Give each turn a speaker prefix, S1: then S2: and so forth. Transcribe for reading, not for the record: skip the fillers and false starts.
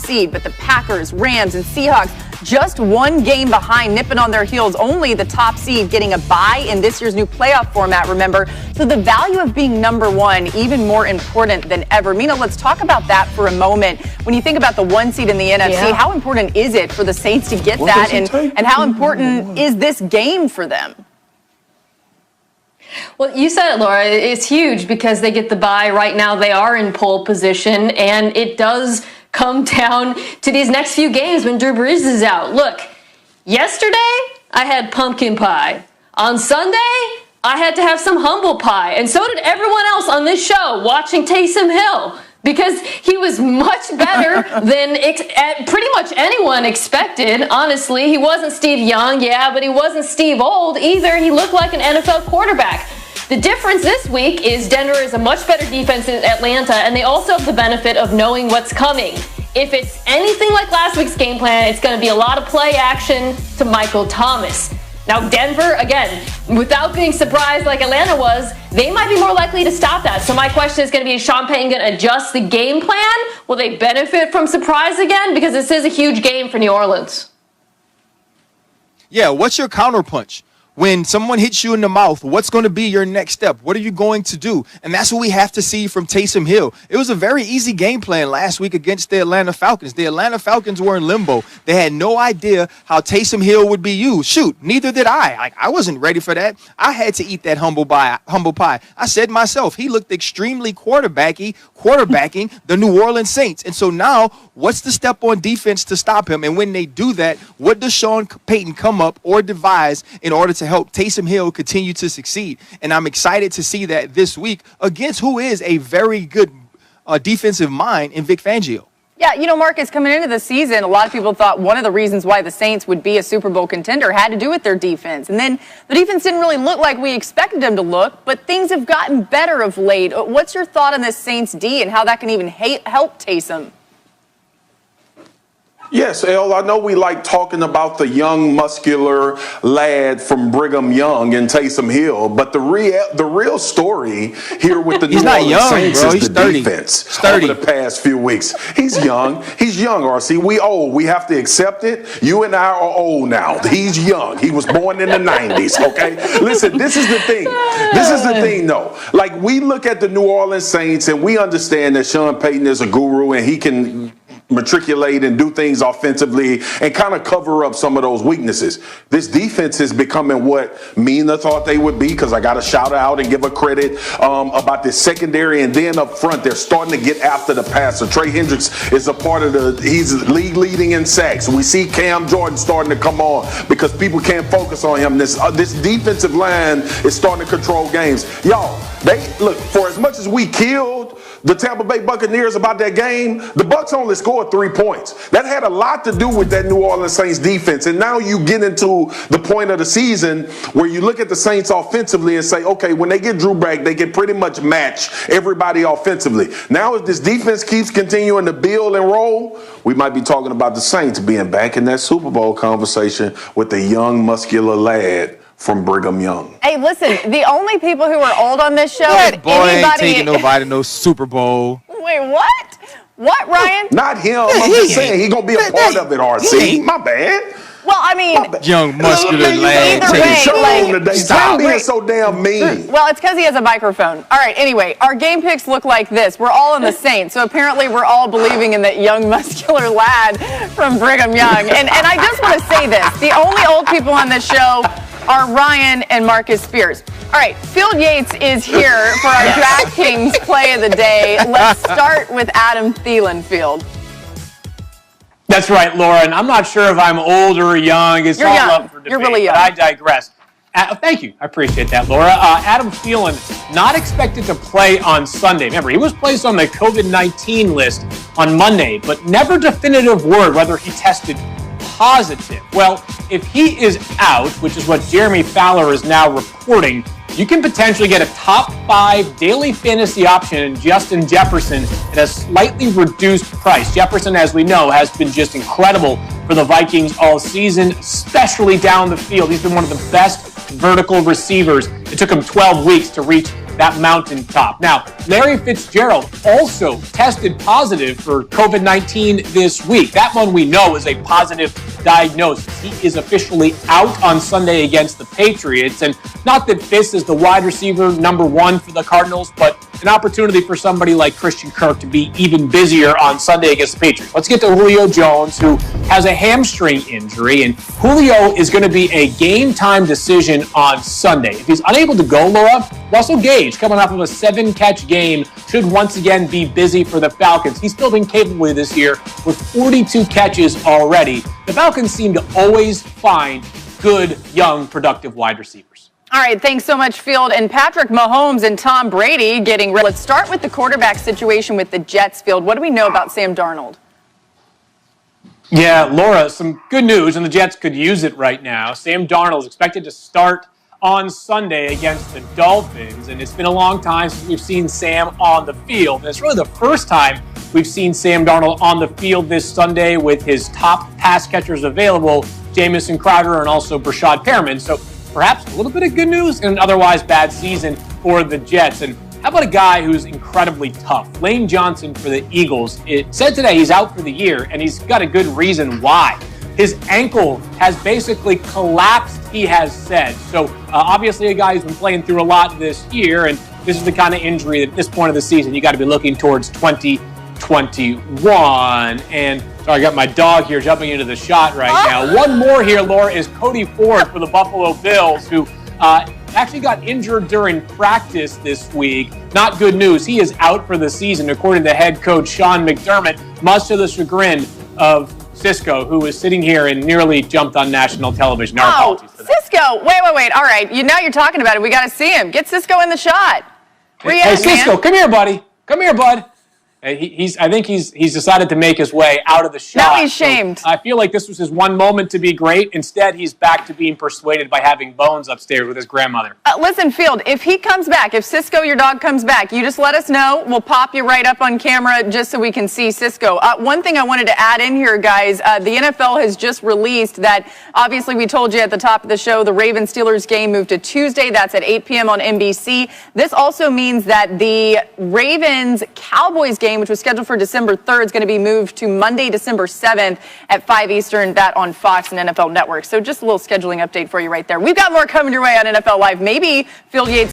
S1: seed, but the Packers, Rams, and Seahawks just one game behind, nipping on their heels. Only the top seed getting a bye in this year's new playoff format, remember? So the value of being number one, even more important than ever. Mina, let's talk about that for a moment. When you think about the one seed in the NFC, how important is it for the Saints to get that? And how important is this game for them?
S2: Well, you said it, Laura. It's huge because they get the bye. Right now they are in pole position, and it does come down to these next few games when Drew Brees is out. Look, yesterday I had pumpkin pie. On Sunday, I had to have some humble pie. And so did everyone else on this show watching Taysom Hill, because he was much better than pretty much anyone expected, honestly. He wasn't Steve Young, but he wasn't Steve Old either. He looked like an NFL quarterback. The difference this week is Denver is a much better defense than Atlanta, and they also have the benefit of knowing what's coming. If it's anything like last week's game plan, it's going to be a lot of play action to Michael Thomas. Now, Denver, again, without being surprised like Atlanta was, they might be more likely to stop that. So my question is going to be, is Sean Payton going to adjust the game plan? Will they benefit from surprise again? Because this is a huge game for New Orleans.
S3: Yeah, what's your counterpunch? When someone hits you in the mouth, what's going to be your next step? What are you going to do? And that's what we have to see from Taysom Hill. It was a very easy game plan last week against the Atlanta Falcons. The Atlanta Falcons were in limbo. They had no idea how Taysom Hill would be used. Shoot, neither did I. I wasn't ready for that. I had to eat that humble pie. I said myself, he looked extremely quarterbacking the New Orleans Saints. And so now, what's the step on defense to stop him? And when they do that, what does Sean Payton come up or devise in order to help Taysom Hill continue to succeed? And I'm excited to see that this week against who is a very good defensive mind in Vic Fangio.
S1: Yeah, you know, Marcus, coming into the season, a lot of people thought one of the reasons why the Saints would be a Super Bowl contender had to do with their defense. And then the defense didn't really look like we expected them to look, but things have gotten better of late. What's your thought on this Saints D and how that can even help Taysom?
S4: Yes, El, I know we like talking about the young, muscular lad from Brigham Young and Taysom Hill, but the real story here with the New Orleans Saints is the defense over the past few weeks. He's young. He's young, RC. We old. We have to accept it. You and I are old now. He's young. He was born in the 90s, okay? Listen, this is the thing. This is the thing, though. Like, we look at the New Orleans Saints, and we understand that Sean Payton is a guru, and he can matriculate and do things offensively and kind of cover up some of those weaknesses. This defense is becoming what Mina thought they would be, because I got to shout out and give a credit about this secondary, and then up front they're starting to get after the passer. Trey Hendricks is a part of he's league leading in sacks. We see Cam Jordan starting to come on because people can't focus on him. This defensive line is starting to control games. Y'all, look, for as much as we killed the Tampa Bay Buccaneers about that game, the Bucs only scored 3 points. That had a lot to do with that New Orleans Saints defense. And now you get into the point of the season where you look at the Saints offensively and say, okay, when they get Drew back, they can pretty much match everybody offensively. Now, if this defense keeps continuing to build and roll, we might be talking about the Saints being back in that Super Bowl conversation with the young, muscular lad from Brigham Young.
S1: Hey, listen, the only people who are old on this show,
S3: That boy ain't taking nobody to no Super Bowl.
S1: Wait, what? What, Ryan?
S4: Not him. I'm just saying he's going to be a part of it, RC. My bad.
S1: Well, I mean,
S3: young, muscular lad.
S4: Stop being so damn mean.
S1: Well, it's because he has a microphone. All right, anyway, our game picks look like this. We're all in the Saints, so apparently we're all believing in that young, muscular lad from Brigham Young. And I just want to say this. The only old people on this show are Ryan and Marcus Spears. All right, Field Yates is here for our DraftKings play of the day. Let's start with Adam Thielen, Field.
S5: That's right, Laura, and I'm not sure if I'm old or young. It's
S1: You're
S5: all
S1: young.
S5: up for debate.
S1: You're really young.
S5: But I digress. Thank you. I appreciate that, Laura. Adam Thielen, not expected to play on Sunday. Remember, he was placed on the COVID-19 list on Monday, but never definitive word whether he tested positive. Well, if he is out, which is what Jeremy Fowler is now reporting, you can potentially get a top 5 daily fantasy option in Justin Jefferson at a slightly reduced price. Jefferson, as we know, has been just incredible for the Vikings all season, especially down the field. He's been one of the best vertical receivers. It took him 12 weeks to reach that mountaintop. Now, Larry Fitzgerald also tested positive for COVID-19 this week. That one we know is a positive diagnosis. He is officially out on Sunday against the Patriots. And not that Fitz is the wide receiver #1 for the Cardinals, but an opportunity for somebody like Christian Kirk to be even busier on Sunday against the Patriots. Let's get to Julio Jones, who has a hamstring injury, and Julio is going to be a game-time decision on Sunday. If he's unable to go, Laura, Russell Gage, coming off of a 7-catch game, should once again be busy for the Falcons. He's still been capable this year with 42 catches already. The Falcons seem to always find good, young, productive wide receivers.
S1: All right, thanks so much, Field. And Patrick Mahomes and Tom Brady getting ready. Let's start with the quarterback situation with the Jets, Field. What do we know about Sam Darnold?
S5: Yeah, Laura, some good news, and the Jets could use it right now. Sam Darnold is expected to start on Sunday against the Dolphins, and it's been a long time since we've seen Sam on the field. And it's really the first time we've seen Sam Darnold on the field this Sunday with his top pass catchers available, Jamison Crowder and also Brashad Perriman. So perhaps a little bit of good news in an otherwise bad season for the Jets. And how about a guy who's incredibly tough? Lane Johnson for the Eagles. It said today he's out for the year, and he's got a good reason why. His ankle has basically collapsed, he has said. So obviously a guy who's been playing through a lot this year, and this is the kind of injury that at this point of the season you got to be looking towards 2021. And sorry, I got my dog here jumping into the shot right now. One more here, Laura, is Cody Ford for the Buffalo Bills, who actually got injured during practice this week. Not good news. He is out for the season, according to head coach Sean McDermott, much to the chagrin of Cisco, who was sitting here and nearly jumped on national television. Our apologies for that.
S1: Cisco. Wait. All right. Now you're talking about it. We got to see him. Get Cisco in the shot. Where you at,
S5: Cisco,
S1: man?
S5: come here, buddy. Come here, bud. I think he's decided to make his way out of the shot.
S1: Now he's shamed.
S5: So I feel like this was his one moment to be great. Instead, he's back to being persuaded by having Bones upstairs with his grandmother.
S1: Listen, Field, if he comes back, if Cisco, your dog, comes back, you just let us know. We'll pop you right up on camera just so we can see Cisco. One thing I wanted to add in here, guys, the NFL has just released that, obviously we told you at the top of the show, the Ravens-Steelers game moved to Tuesday. That's at 8 p.m. on NBC. This also means that the Ravens-Cowboys game, which was scheduled for December 3rd, is going to be moved to Monday, December 7th at 5 Eastern, that on Fox and NFL Network. So just a little scheduling update for you right there. We've got more coming your way on NFL Live. Maybe Field Yates